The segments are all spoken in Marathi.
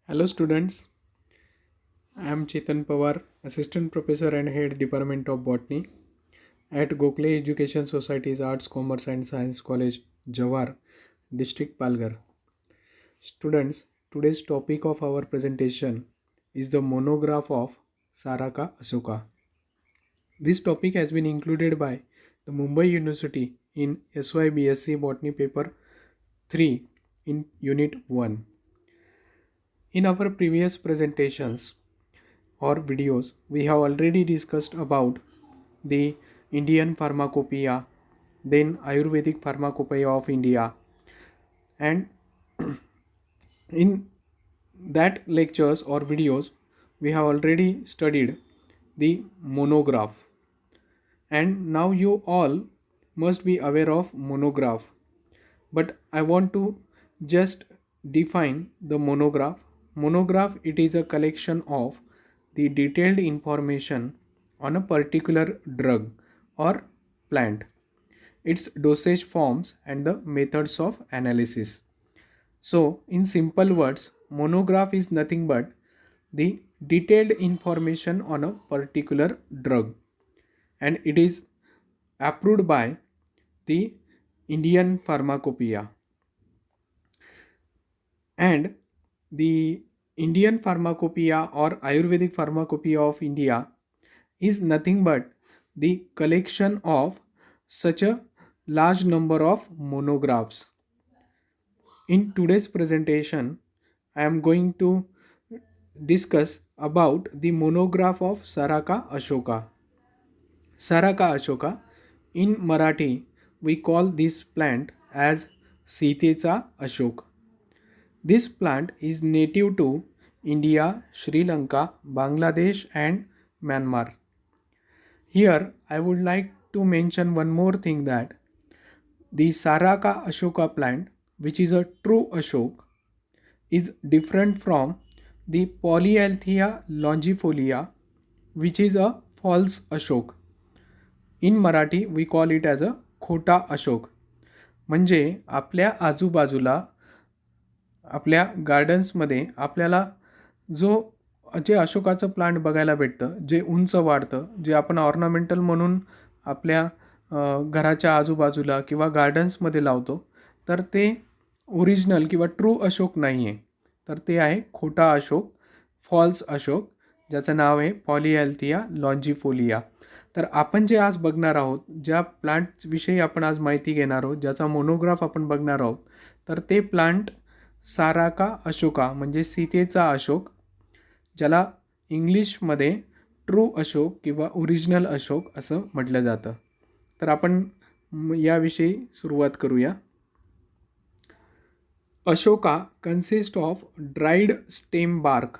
Hello students, I am Chetan Pawar, Assistant Professor and Head Department of Botany at Gokhale Education Society's Arts, Commerce and Science College, Jawar, District Palghar. Students, today's topic of our presentation is the monograph of Saraka Ashoka. This topic has been included by the Mumbai University in SYBSc Botany paper 3 in Unit 1. In our previous presentations, or videos, we have already discussed about the Indian Pharmacopoeia, then Ayurvedic Pharmacopoeia of India, and in that lectures or videos we have already studied the monograph, and now you all must be aware of monograph, but I want to just define the monograph. Monograph, it is a collection of the detailed information on a particular drug or plant, its dosage forms and the methods of analysis. So in simple words, monograph is nothing but the detailed information on a particular drug, and it is approved by the Indian Pharmacopoeia. And the Indian Pharmacopoeia or Ayurvedic Pharmacopoeia of India is nothing but the collection of such a large number of monographs. In today's presentation, I am going to discuss about the monograph of Saraka Ashoka. Saraka Ashoka, in Marathi, we call this plant as Sitecha Ashok. This plant is native to India, Sri Lanka, Bangladesh and Myanmar. Here I would like to mention one more thing, that the Saraka Ashoka plant, which is a true Ashok, is different from the Polyalthia longifolia, which is a false Ashok. In Marathi we call it as a खोटा अशोक. म्हणजे आपल्या आजूबाजूला आपल्या गार्डन्समध्ये आपल्याला जे अशोकाचं प्लांट बघायला भेटतं, जे उंच वाढतं, जे आपण ऑर्नामेंटल म्हणून आपल्या घराच्या आजूबाजूला किंवा गार्डन्समध्ये लावतो, तर ते ओरिजिनल किंवा ट्रू अशोक नाही आहे, तर ते आहे खोटा अशोक, फॉल्स अशोक, ज्याचं नाव आहे पॉलिॲल्थिया लॉन्जिफोलिया. तर आपण जे आज बघणार आहोत, ज्या प्लांटविषयी आपण आज माहिती घेणार आहोत, ज्याचा मोनोग्राफ आपण बघणार आहोत, तर ते प्लांट साराका अशोका म्हणजे सीतेचा अशोक, ज्याला इंग्लिशमध्ये ट्रू अशोक किंवा ओरिजिनल अशोक असं म्हटलं जातं. तर आपण याविषयी सुरुवात करूया. Ashoka consist of dried stem bark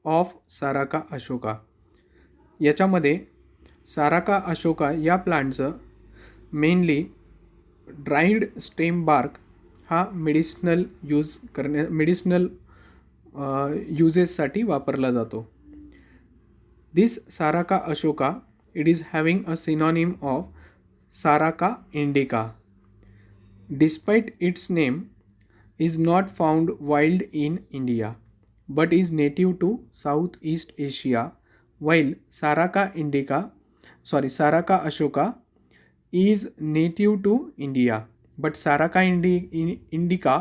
of Saraca Ashoka. याच्यामध्ये साराका अशोका या प्लांटचं मेनली ड्राईड स्टेम बार्क हा मेडिसिनल युजेससाठी वापरला जातो. This Saraca Ashoka, it is having a synonym of Saraca indica. Despite its name is not found wild in India but is native to Southeast Asia, while Saraka Ashoka is native to India, but Saraka indica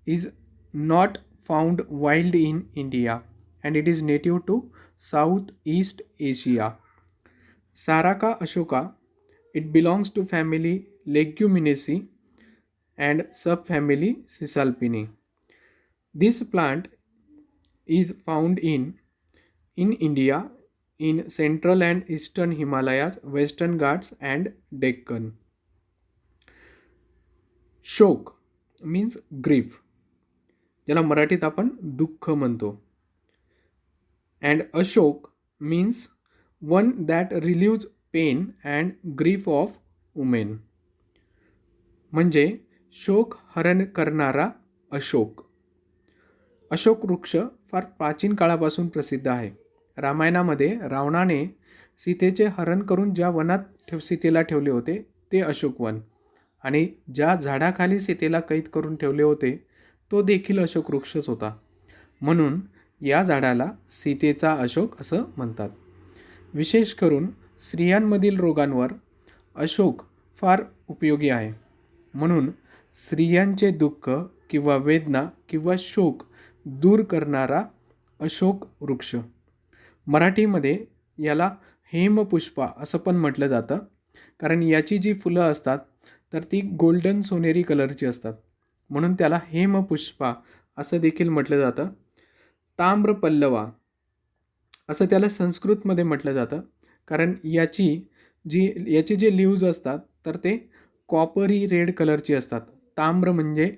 is not found wild in India and it is native to Southeast Asia. Saraka Ashoka, it belongs to family Leguminosae and subfamily Cisalpinae. This plant is found in India in central and eastern Himalayas, western Ghats and Deccan. शोक means grief, ज्याला मराठीत आपण दुःख म्हणतो. and ashok means one that relieves pain and grief of women. म्हणजे शोक हरण करणारा अशोक. अशोक वृक्ष फार प्राचीन काळापासून प्रसिद्ध आहे. रामायणामध्ये रावणाने सीतेचे हरण करून ज्या वनात सीतेला ठेवले होते ते अशोकवन, आणि ज्या झाडाखाली सीतेला कैद करून ठेवले होते तो देखील अशोक वृक्षच होता. म्हणून या झाडाला सीतेचा अशोक असं म्हणतात. विशेष करून स्त्रियांमधील रोगांवर अशोक फार उपयोगी आहे. म्हणून स्त्रियांचे दुःख किंवा वेदना किंवा शोक दूर करणारा अशोक वृक्ष. मराठीमध्ये याला हेमपुष्पा असं पण म्हटलं जातं, कारण याची जी फुलं असतात तर ती गोल्डन सोनेरी कलरची असतात, म्हणून त्याला हेमपुष्पा असं देखील म्हटलं जातं. ताम्रपल्लवा असं त्याला संस्कृतमध्ये म्हटलं जातं, कारण याचे जे लीव्ज असतात तर ते कॉपरी रेड कलरची असतात. ताम्र म्हणजे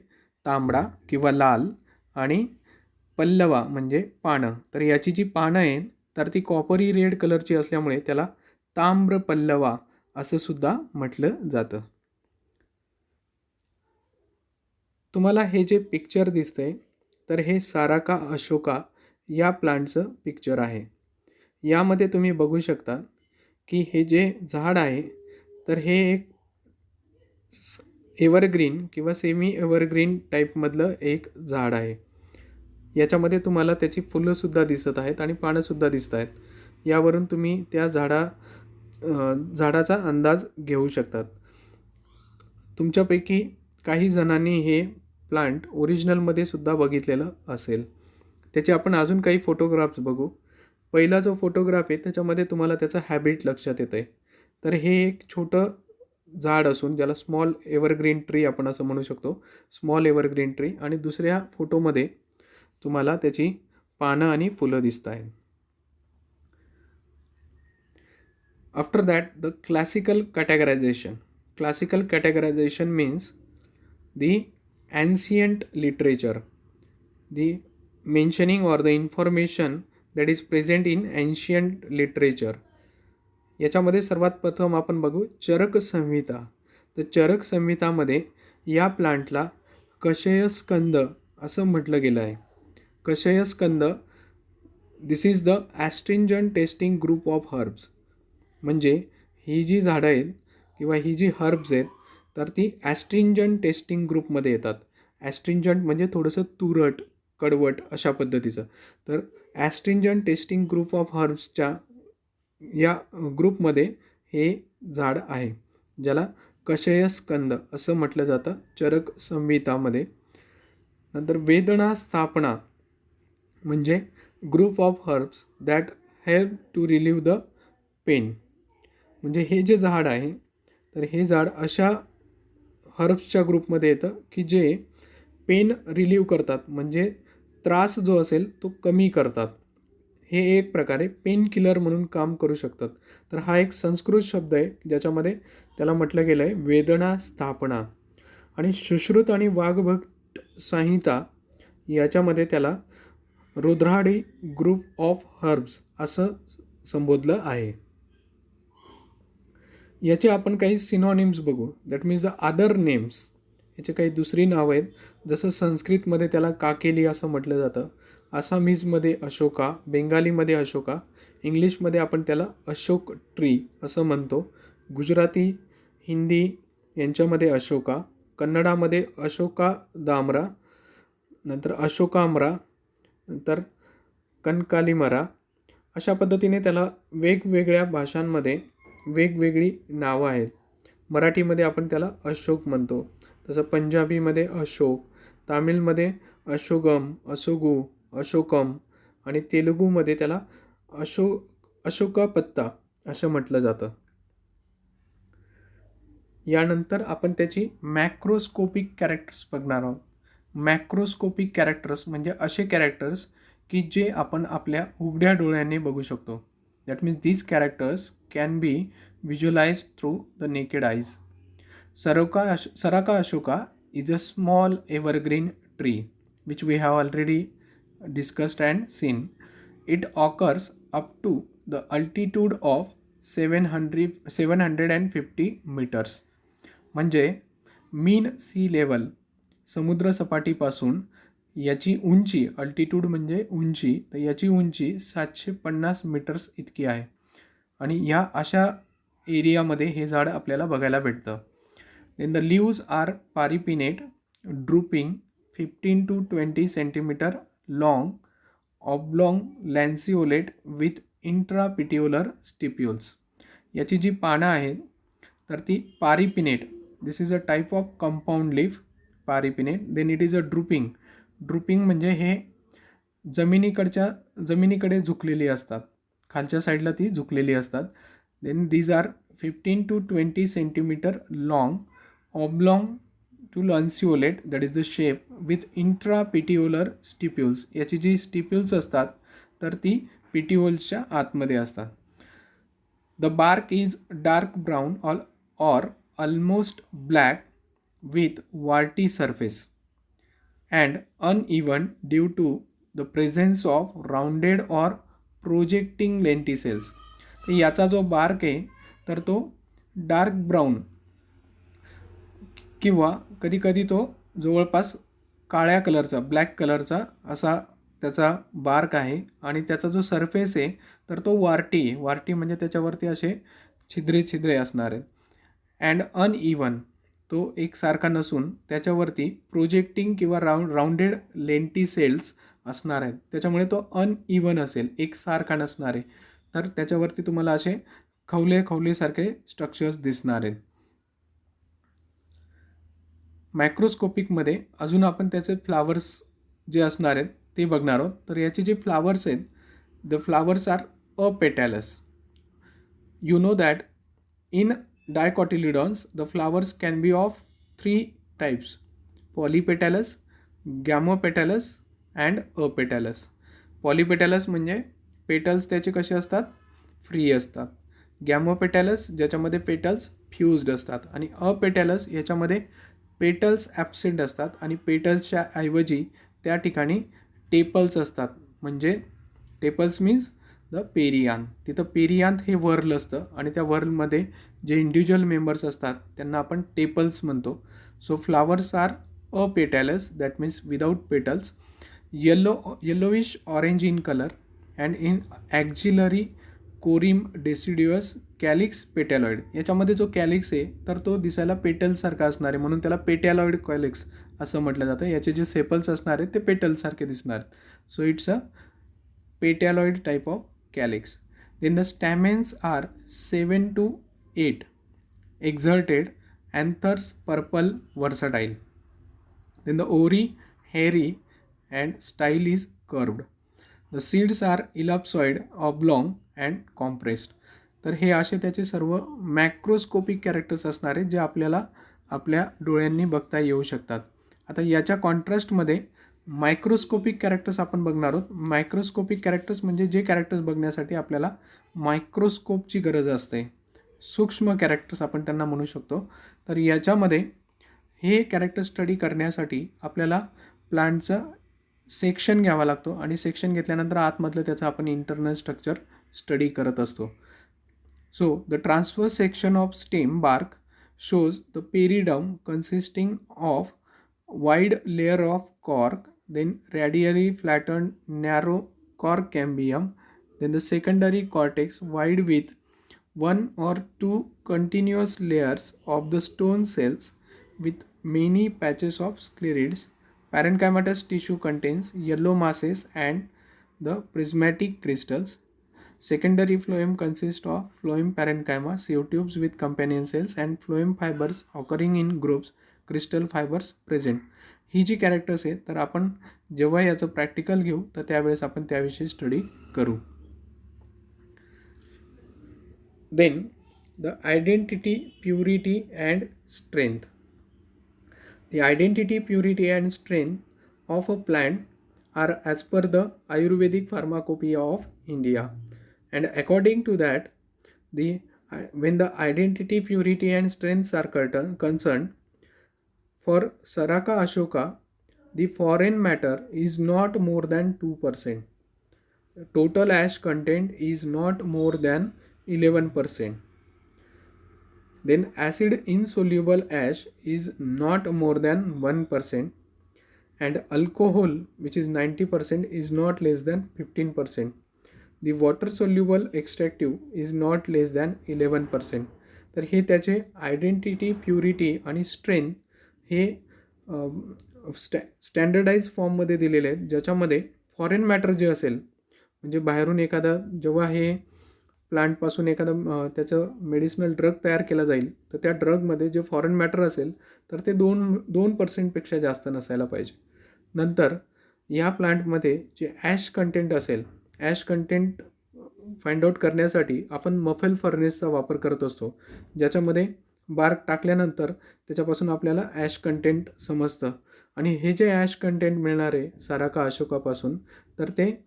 तांबडा किंवा लाल, आणि पल्लवा म्हणजे पानं. तर याची जी पानं आहेत तर ती कॉपरी रेड कलरची असल्यामुळे त्याला ताम्रपल्लवा असं सुद्धा म्हटलं जातं. तुम्हाला हे जे पिक्चर दिसतंय तर हे साराका अशोका या प्लांटचं पिक्चर आहे. यामध्ये तुम्ही बघू शकता की हे जे झाड आहे तर हे एक एव्हरग्रीन किंवा सेमी एव्हरग्रीन टाईपमधलं एक झाड आहे. याच्यामध्ये तुम्हाला त्याची फुलंसुद्धा दिसत आहेत आणि पानंसुद्धा दिसत आहेत. यावरून तुम्ही त्या झाडाचा अंदाज घेऊ शकतात. तुमच्यापैकी काही जणांनी हे प्लांट ओरिजिनलमध्ये सुद्धा बघितलेलं असेल. त्याचे आपण अजून काही फोटोग्राफ्स बघू. पहिला जो फोटोग्राफ आहे त्याच्यामध्ये तुम्हाला त्याचं हॅबिट लक्षात येतं आहे. तर हे एक छोटं झाड असून ज्याला स्मॉल एव्हरग्रीन ट्री आपण असं म्हणू शकतो, स्मॉल एव्हरग्रीन ट्री. आणि दुसऱ्या फोटोमध्ये तुम्हाला त्याची पानं आणि फुलं दिसत आहेत. After that the classical categorisation. Classical categorisation means the ancient literature, the mentioning or the information that is present in ancient literature. याच्यामध्ये सर्वात प्रथम आपण बघू चरक संहिता. तर चरक संहितामध्ये या प्लांटला कषयस्कंद असं म्हटलं गेलं आहे. Kashayaskandha, this is the astringent tasting group of herbs. म्हणजे ही जी झाडं आहेत किंवा ही जी हर्ब्स आहेत तर ती ॲस्ट्रिंजंट टेस्टिंग ग्रुपमध्ये येतात. ॲस्ट्रिंजंट म्हणजे थोडंसं तुरट, कडवट अशा पद्धतीचं. तर ॲस्ट्रिंजंट टेस्टिंग ग्रुप ऑफ हर्ब्सच्या या ग्रुपमध्ये हे झाड आहे, ज्याला कषयस्कंद असं म्हटलं जातं चरक संहितामध्ये. नंतर वेदना स्थापना म्हणजे group of herbs that help to relieve the pain. म्हणजे हे जे झाड आहे तर हे झाड अशा हर्ब्सच्या ग्रुपमध्ये येतं की जे पेन रिलीव्ह करतात, म्हणजे त्रास जो असेल तो कमी करतात. हे एक प्रकारे पेन किलर म्हणून काम करू शकतात. तर हा एक संस्कृत शब्द आहे ज्याच्यामध्ये त्याला म्हटलं गेलं आहे वेदना स्थापना. आणि सुश्रुत आणि वाघभट संहिता याच्यामध्ये त्याला रुद्राडी ग्रुप ऑफ हर्ब्स असं संबोधलं आहे. याचे आपण काही सिनॉनिम्स बघू. That means the other names. याचे काही दुसरी नावं आहेत, जसं संस्कृतमध्ये त्याला काकेली असं म्हटलं जातं, आसामीजमध्ये अशोका, बेंगालीमध्ये अशोका, इंग्लिशमध्ये आपण त्याला अशोक ट्री असं म्हणतो, गुजराती, हिंदी यांच्यामध्ये अशोका, कन्नडामध्ये अशोका दामरा, नंतर अशोकामरा, नंतर कनकालीमरा. अशा पद्धतीने त्याला वेगवेगळ्या भाषांमध्ये वेगवेगळी नावं आहेत. मराठीमध्ये आपण त्याला अशोक म्हणतो, तसं पंजाबीमध्ये अशोक, तामिळमध्ये अशोगम, अशोगू, अशोकम, आणि तेलुगूमध्ये त्याला अशोकापत्ता असं म्हटलं जातं. यानंतर आपण त्याची मॅक्रोस्कोपिक कॅरेक्टर्स बघणार आहोत. मॅक्रोस्कोपिक कॅरेक्टर्स म्हणजे असे कॅरेक्टर्स की जे आपण आपल्या उघड्या डोळ्यांनी बघू शकतो. That means these characters can be visualised through the naked eyes. Saraka Ashoka is a small evergreen tree which we have already discussed and seen. It occurs up to the altitude of 750 meters. म्हणजे मीन सी लेवल, समुद्रसपाटीपासून याची उंची, अल्टिट्यूड म्हणजे उंची, तर याची उंची 750 मीटर्स इतकी आहे. आणि या अशा एरियामध्ये हे झाड आपल्याला बघायला भेटतं. Then the leaves are paripinnate, drooping 15 to 20 centimeter long oblong lanceolate with intrapetiolar stipules. याची जी पानं आहेत तर ती paripinnate. This is a type of compound leaf paripinnate. Then it is a drooping. Drooping म्हणजे हे जमिनीकडे झुकलेली असतात, खालच्या साईडला ती झुकलेली असतात. Then these are 15 to 20 centimetre long, oblong to lanceolate, that is the shape, with intrapetiolar stipules. याची जी स्टिप्युल्स असतात तर ती पिटिओल्सच्या आतमध्ये असतात. The bark is dark brown or almost black with warty surface and uneven due to the presence of rounded or projecting lenticels. तर याचा जो बार्क आहे तर तो डार्क ब्राऊन किंवा कधीकधी तो जवळपास काळ्या कलरचा, ब्लॅक कलरचा असा त्याचा बार्क आहे. आणि त्याचा जो सरफेस आहे तर तो वार्टी आहे. वार्टी म्हणजे त्याच्यावरती असे छिद्रे असणार आहेत. अँड अनइवन, तो एकसारखा नसून त्याच्यावरती प्रोजेक्टिंग किंवा राऊंडेड लेंटिसेल्स असणार आहेत. त्याच्यामुळे तो अनइवन असेल, एकसारखा नसणार आहे. तर त्याच्यावरती तुम्हाला असे खवलेसारखे स्ट्रक्चर्स दिसणार आहेत. मायक्रोस्कोपिकमध्ये अजून आपण त्याचे फ्लावर्स जे असणार आहेत ते बघणार आहोत. तर याचे जे फ्लावर्स आहेत, the flowers are apetalous. You know that in dicotyledons the flowers can be of 3 types: polypetalous, gamopetalous and apetalous. polypetalous म्हणजे पेटल्स त्याचे कसे असतात, फ्री असतात. गॅमोपेटॅलस ज्याच्यामध्ये पेटल्स फ्यूज्ड असतात. आणि अपेटॅलस याच्यामध्ये पेटल्स ॲब्सेंट असतात आणि पेटल्सच्या ऐवजी त्या ठिकाणी टेपल्स असतात. म्हणजे टेपल्स मीन्स द पेरियांथ. तिथं पेरियांथ हे वर्ल असतं आणि त्या वर्लमध्ये जे इंडिव्हिज्युअल मेंबर्स असतात त्यांना आपण टेपल्स म्हणतो. So flowers are apetalous, that means without petals, yellowish orange in colour and in axillary corymb deciduous calyx petaloid. याच्यामध्ये जो कॅलिक्स आहे तर तो दिसायला पेटलसारखा असणार आहे, म्हणून त्याला पेटॅलॉइड कॅलिक्स असं म्हटलं जातं. याचे जे सेपल्स असणार आहेत ते पेटलसारखे दिसणार. So it's a petaloid type of calyx. Then the stamens are 7 to 8 exerted, anthers purple, versatile. Then the ovary hairy and style is curved. The seeds are ellipsoid, oblong and compressed. तर हे असे त्याचे सर्व मॅक्रोस्कोपिक कॅरेक्टर्स असणारे जे आपल्याला आपल्या डोळ्यांनी बघता येऊ शकतात. आता याच्या कॉन्ट्रास्टमध्ये मायक्रोस्कोपिक कॅरेक्टर्स आपण बघणार आहोत. मायक्रोस्कोपिक कॅरेक्टर्स म्हणजे जे कॅरेक्टर्स बघण्यासाठी आपल्याला मायक्रोस्कोपची गरज असते, सूक्ष्म कॅरेक्टर्स आपण त्यांना म्हणू शकतो. तर याच्यामध्ये हे कॅरेक्टर स्टडी करण्यासाठी आपल्याला प्लांटचं सेक्शन घ्यावा लागतो आणि सेक्शन घेतल्यानंतर आतमधलं त्याचं आपण इंटरनल स्ट्रक्चर स्टडी करत असतो. So the transverse section of stem bark shows the periderm consisting of wide layer of cork, then radially flattened narrow cork cambium, then the secondary cortex wide with 1 or 2 continuous layers of the stone cells with many patches of sclerids. Parenchymatous tissue contains yellow masses and the prismatic crystals. Secondary phloem consists of phloem parenchyma, tubes with companion cells and phloem fibers occurring in groups, crystal fibers present. He G characters आहेत तर आपण जेव्हा याचं प्रॅक्टिकल घेऊ तर त्यावेळेस आपण त्याविषयी स्टडी करू. Then the identity, purity and strength. The identity, purity and strength of a plant are as per the Ayurvedic Pharmacopoeia of India. And according to that, when the identity, purity and strengths are concerned, for Saraka Ashoka, the foreign matter is not more than 2%. Total ash content is not more than 11%. Then acid insoluble ash is not more than 1%, and alcohol, which is 90%, is not less than 15%. The water soluble extractive is not less than 11%. तर हे त्याचे आयडेंटिटी, प्युरिटी आणि स्ट्रेंथ हे स्टँडर्डाइज फॉर्ममध्ये दिलेले आहेत, ज्याच्यामध्ये फॉरेन मॅटर जे असेल, म्हणजे बाहेरून एखादा जेव्हा हे प्लांटपासून एखादा त्याचं मेडिसिनल ड्रग तयार केला जाईल, तर त्या ड्रगमध्ये जे फॉरेन मॅटर असेल तर ते 2% जास्त नसायला पाहिजे. नंतर या प्लांटमध्ये जे ॲश कंटेंट असेल, ॲश कंटेंट फाइंड आउट करण्यासाठी आपण मफेल फर्नेसचा वापर करत असतो, ज्याच्यामध्ये बार्क टाकल्यानंतर त्याच्यापासून आपल्याला ॲश कंटेंट समजतं. आणि हे जे ॲश कंटेंट मिळणार आहे साराका अशोकापासून, तर ते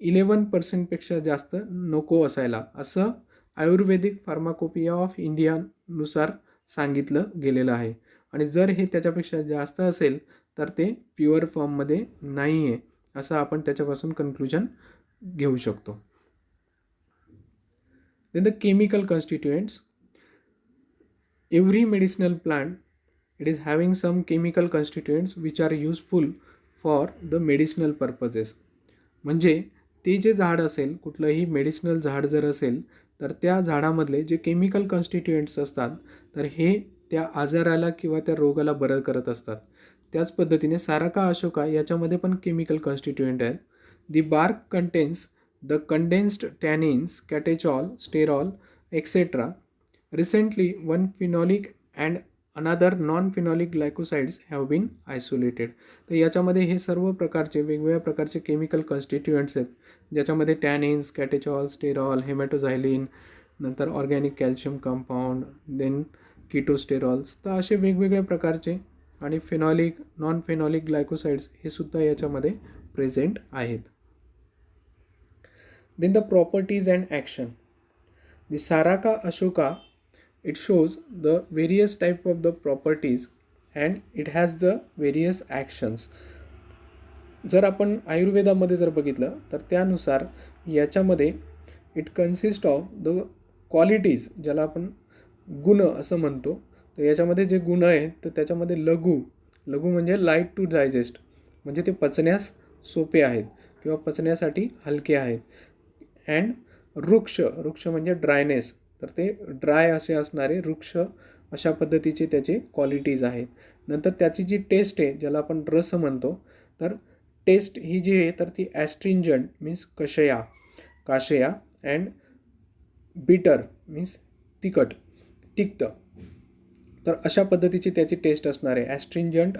11% जास्त नको असायला, असं आयुर्वेदिक फार्माकोपिया ऑफ इंडियानुसार सांगितलं गेलेलं आहे. आणि जर हे त्याच्यापेक्षा जास्त असेल तर ते प्युअर फॉर्ममध्ये नाही आहे, असं आपण त्याच्यापासून कन्क्लुजन घेऊ शकतो. Then the chemical constituents. Every medicinal plant, it is having some chemical constituents which are useful for the medicinal purposes. म्हणजे ते जे झाड असेल, कुठलंही मेडिसिनल झाड जर असेल तर त्या झाडामधले जे केमिकल कॉन्स्टिट्युएंट्स असतात तर हे त्या आजाराला किंवा त्या रोगाला बरं करत असतात. त्याच पद्धतीने साराका अशोका याच्यामध्ये पण केमिकल कॉन्स्टिट्युएंट आहेत. The bark contains the condensed tannins, catechol, sterol etcetera. Recently, one phenolic and another non-phenolic glycosides have been isolated. तर याच्यामध्ये हे सर्व प्रकारचे वेगवेगळ्या प्रकारचे केमिकल कॉन्स्टिट्युएंट्स आहेत, ज्याच्यामध्ये टॅनिन्स, कॅटेचॉल, स्टेरॉल, हेमॅटोझायलिन, नंतर ऑर्गॅनिक कॅल्शियम कंपाऊंड, देन किटोस्टेरॉल्स, तर असे वेगवेगळ्या प्रकारचे आणि फिनॉलिक, नॉन फिनॉलिक ग्लायकोसाइड्स हे सुद्धा याच्यामध्ये प्रेझेंट आहेत. Then the properties and action. The Saraca Ashoka, it shows the various type of the properties and it has the various actions. जर आपण आयुर्वेदामध्ये जर बघितलं तर त्यानुसार याच्यामध्ये it consist of the qualities, ज्याला आपण गुण असं म्हणतो. तर याच्यामध्ये जे गुण आहेत तर त्याच्यामध्ये लघु म्हणजे लाईट टू डायजेस्ट, म्हणजे ते पचण्यास सोपे आहेत किंवा पचण्यासाठी हलके आहेत. अँड वृक्ष म्हणजे ड्रायनेस, तर ते ड्राय असे असणारे वृक्ष, अशा पद्धतीचे त्याचे क्वालिटीज आहेत. नंतर त्याची जी टेस्ट आहे, ज्याला आपण रस म्हणतो, तर टेस्ट ही जी आहे तर ती astringent means kashaya and bitter means tikta, तर अशा पद्धतीची त्याची टेस्ट असणार आहे, astringent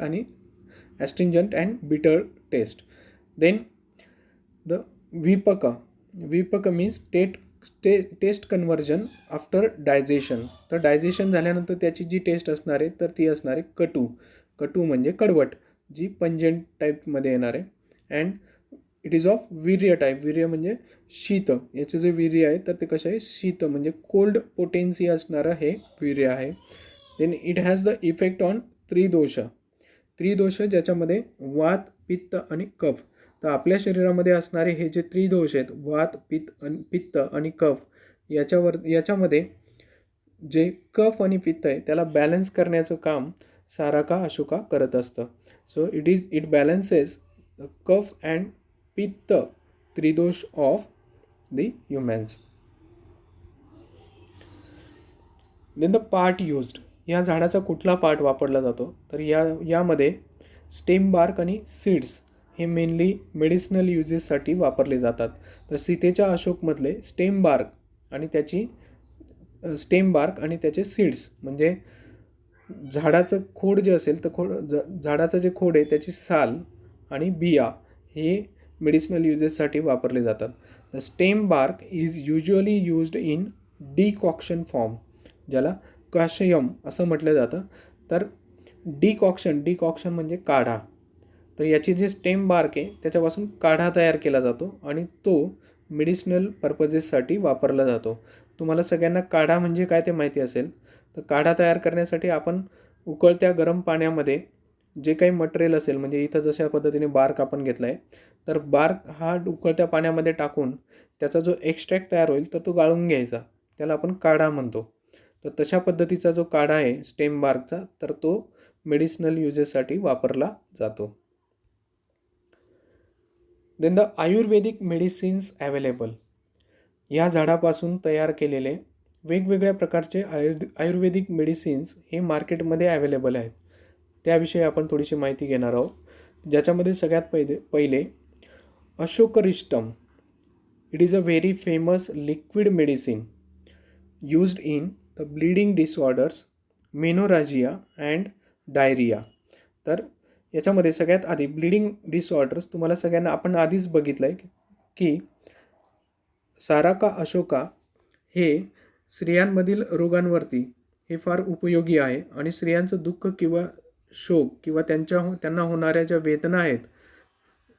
and bitter taste. Then the vipaka means taste conversion after digestion. तर डायजेशन झाल्यानंतर त्याची जी टेस्ट असणार आहे तर ती असणार आहे कटू म्हणजे कडवट, जी पंजंट टाईपमध्ये येणार आहे. अँड इट इज ऑफ वीर्य टाईप. वीर्य म्हणजे शीत, याचे जे वीर्य आहे तर ते कसं आहे, शीत म्हणजे कोल्ड पोटेन्सी असणारं हे वीर्य आहे. Then it has the effect on tridosha, ज्याच्यामध्ये वात, पित्त आणि कफ. तर आपल्या शरीरामध्ये असणारे हे जे त्रिदोष आहेत, वात, पित्त आणि कफ, याच्यामध्ये जे कफ आणि पित्त आहे त्याला बॅलन्स करण्याचं काम साराका अशोका करत असतं. So it balances kapha and pitta tridosha of the humans. Then the part used. या झाडाचा कुठला पार्ट वापरला जातो, तर यामध्ये स्टेम बार्क आणि सीड्स हे मेनली मेडिसिनल युजेससाठी वापरले जातात. तर सीतेच्या अशोकमधले स्टेम बार्क आणि त्याचे सीड्स, म्हणजे झाडाचं खोड जे असेल तर झाडाचं जे खोड आहे त्याची साल आणि बिया हे मेडिसिनल युजेससाठी वापरले जातात. The stem bark is usually used in decoction form, ज्याला काशयम असं म्हटलं जातं. तर डिकॉक्शन म्हणजे काढा. तर याची जे स्टेम बार्क आहे त्याच्यापासून काढा तयार केला जातो आणि तो मेडिसिनल पर्पजेससाठी वापरला जातो. तुम्हाला सगळ्यांना काढा म्हणजे काय ते माहिती असेल. तर काढा तयार करण्यासाठी आपण उकळत्या गरम पाण्यामध्ये जे काही मटेरियल असेल, म्हणजे इथं जशा पद्धतीने बार्क आपण घेतला आहे, तर बार्क हा उकळत्या पाण्यामध्ये टाकून त्याचा जो एक्स्ट्रॅक्ट तयार होईल तर तो गाळून घ्यायचा, त्याला आपण काढा म्हणतो. तर तशा पद्धतीचा जो काढा आहे स्टेम बार्कचा, तर तो मेडिसिनल युजेससाठी वापरला जातो. Then the Ayurvedic medicines available. या झाडापासून तयार केलेले वेगवेगळ्या प्रकारचे आयुर्वेदिक मेडिसिन्स हे मार्केटमध्ये अवेलेबल आहेत. त्याविषयी आपण थोडीशी माहिती घेणार आहोत, ज्याच्यामध्ये सगळ्यात पहिले Ashokaristam. It is a very famous liquid medicine used in the bleeding disorders, menorrhagia and diarrhea. तर याच्यामध्ये सगळ्यात आधी ब्लिडिंग डिसऑर्डर्स तुम्हाला सगळ्यांना आपण आधीच बघितलं आहे की साराका अशोका हे स्त्रियांमधील रोगांवरती हे फार उपयोगी आहे आणि स्त्रियांचं दुःख किंवा शोक किंवा त्यांना होणाऱ्या ज्या वेदना आहेत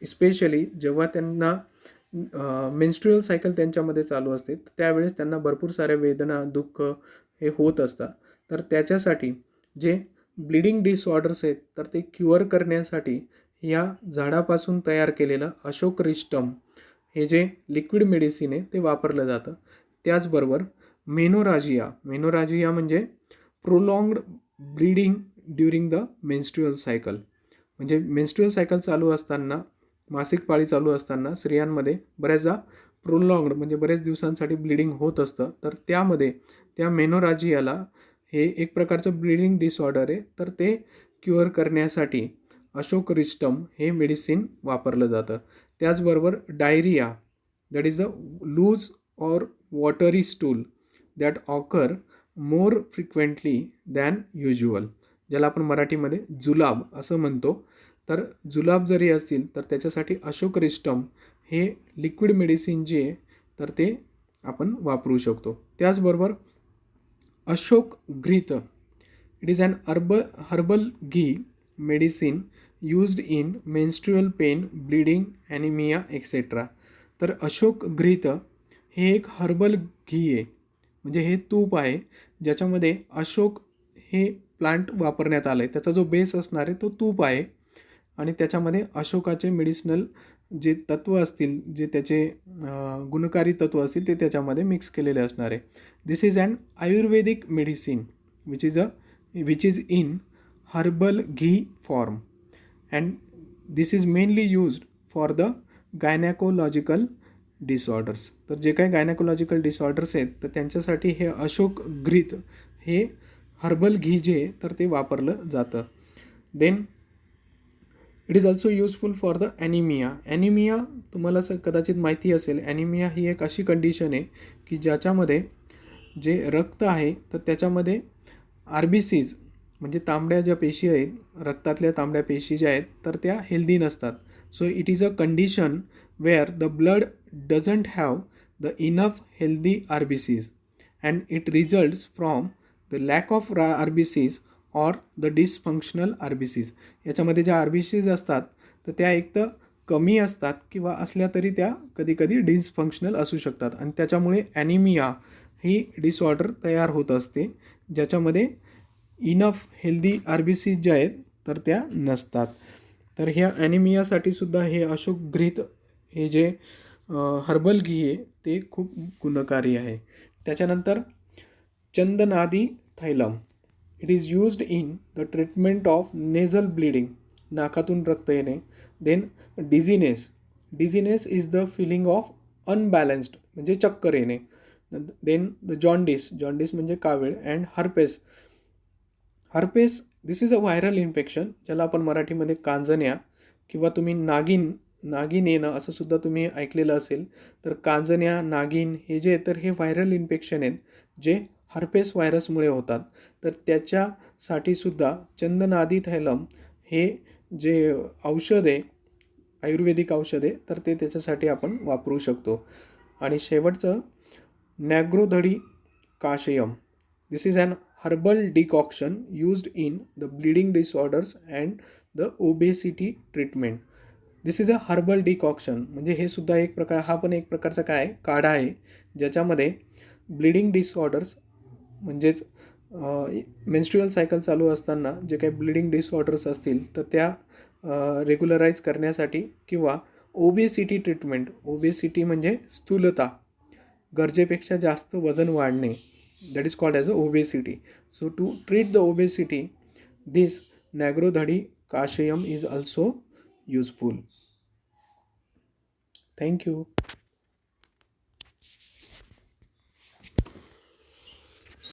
स्पेशली जेव्हा त्यांना मेन्स्ट्रुअल सायकल त्यांच्यामध्ये चालू असते त्यावेळेस त्यांना भरपूर साऱ्या वेदना दुःख हे होत असतात. तर त्याच्यासाठी जे ब्लिडिंग डिसऑर्डर्स आहेत तर ते क्युअर करण्यासाठी या झाडापासून तयार केलेलं अशोकरिष्टम हे जे लिक्विड मेडिसिन आहे ते वापरलं जातं. त्याचबरोबर मेनोराजिया म्हणजे प्रोलॉंग्ड bleeding during the menstrual cycle. म्हणजे मेन्स्ट्रुअल सायकल चालू असताना मासिक पाळी चालू असताना स्त्रियांमध्ये बऱ्याचदा प्रोलॉंग्ड म्हणजे बरेच दिवसांसाठी ब्लिडिंग होत असतं. तर त्यामध्ये त्या मेनोराजियाला हे एक प्रकारचं ब्लिडिंग डिसऑर्डर आहे तर ते क्युअर करण्यासाठी अशोकरिष्टम हे मेडिसिन वापरलं जातं. त्याचबरोबर diarrhoea that is the loose or watery stool that occur more frequently than usual, ज्याला आपण मराठीमध्ये जुलाब असं म्हणतो. तर जुलाब जरी असतील तर त्याच्यासाठी अशोकरिष्टम हे लिक्विड मेडिसिन जे आहे तर ते आपण वापरू शकतो. त्याचबरोबर Ashoka Ghrita it is an herbal ghee medicine used in menstrual pain bleeding anaemia etcetera. तर अशोक घृत हे एक हर्बल घी आहे म्हणजे हे तूप आहे ज्याच्यामध्ये अशोक हे प्लांट वापरण्यात आलं आहे. त्याचा जो बेस असणार आहे तो तूप आहे आणि त्याच्यामध्ये अशोकाचे मेडिसिनल जे तत्व असतील जे त्याचे गुणकारी तत्व असतील ते त्याच्यामध्ये मिक्स केलेले असणार आहे. This is an Ayurvedic medicine which is in herbal ghee form and this is mainly used for the gynaecological disorders. तर जे काही गायनॅकोलॉजिकल डिसऑर्डर्स आहेत तर त्यांच्यासाठी हे अशोक घृत हे हर्बल घी जे तर ते वापरलं जातं. Then it is also useful for the anaemia तुम्हाला कदाचित माहिती असेल. ॲनिमिया ही एक अशी कंडिशन आहे की ज्याच्यामध्ये जे रक्त आहे तर त्याच्यामध्ये RBCs म्हणजे तांबड्या ज्या पेशी आहेत रक्तातल्या तांबड्या पेशी ज्या आहेत तर त्या हेल्दी नसतात. So it is a condition where the blood doesn't have the enough healthy RBCs and it results from the lack of RBCs or the dysfunctional RBCs. याच्यामध्ये ज्या RBCs असतात तर त्या एक तर कमी असतात किंवा असल्या तरी त्या कधीकधी डिसफंक्शनल असू शकतात आणि त्याच्यामुळे ॲनिमिया ही डिसऑर्डर तयार होत असते ज्याच्यामध्ये इनफ हेल्दी RBCs ज्या आहेत तर त्या नसतात. तर ह्या ॲनिमियासाठी सुद्धा हे अशोक घृत हे जे हर्बल घी आहे ते खूप गुणकारी आहे. त्याच्यानंतर Chandanadi thailam it is used in the treatment of nasal bleeding नाकातून रक्त येणे. Then dizziness is the feeling of unbalanced म्हणजे चक्कर येणे. देन द जॉन्डिस म्हणजे कावीळ and herpes this is a viral infection ज्याला आपण मराठीमध्ये कांजण्या किंवा तुम्ही नागिन येणं असं सुद्धा तुम्ही ऐकलेलं असेल. तर कांजण्या नागिन हे जे तर हे व्हायरल इन्फेक्शन आहेत जे हर्पेस व्हायरसमुळे होतात. तर त्याच्यासाठी सुद्धा चंदनादी थैलम हे जे औषध आहे आयुर्वेदिक औषध आहे तर ते त्याच्यासाठी आपण वापरू शकतो. आणि शेवटचं Nyagrodhadi kashayam this is an herbal decoction used in the bleeding disorders and the obesity treatment. This is a herbal decoction म्हणजे हे सुद्धा हा पण एक प्रकारचा काय काढा आहे ज्याच्यामध्ये ब्लिडिंग डिसऑर्डर्स म्हणजेच मेन्स्ट्रुअल सायकल चालू असताना जे काही ब्लिडिंग डिसऑर्डर्स असतील तर त्या रेग्युलराईज करण्यासाठी किंवा ओबेसिटी ट्रीटमेंट ओबेसिटी म्हणजे स्थूलता गरजेपेक्षा जास्त वजन वाढणे that is called as a obesity. So to treat the obesity this Nagrodhadi Kashayam is also useful. Thank you.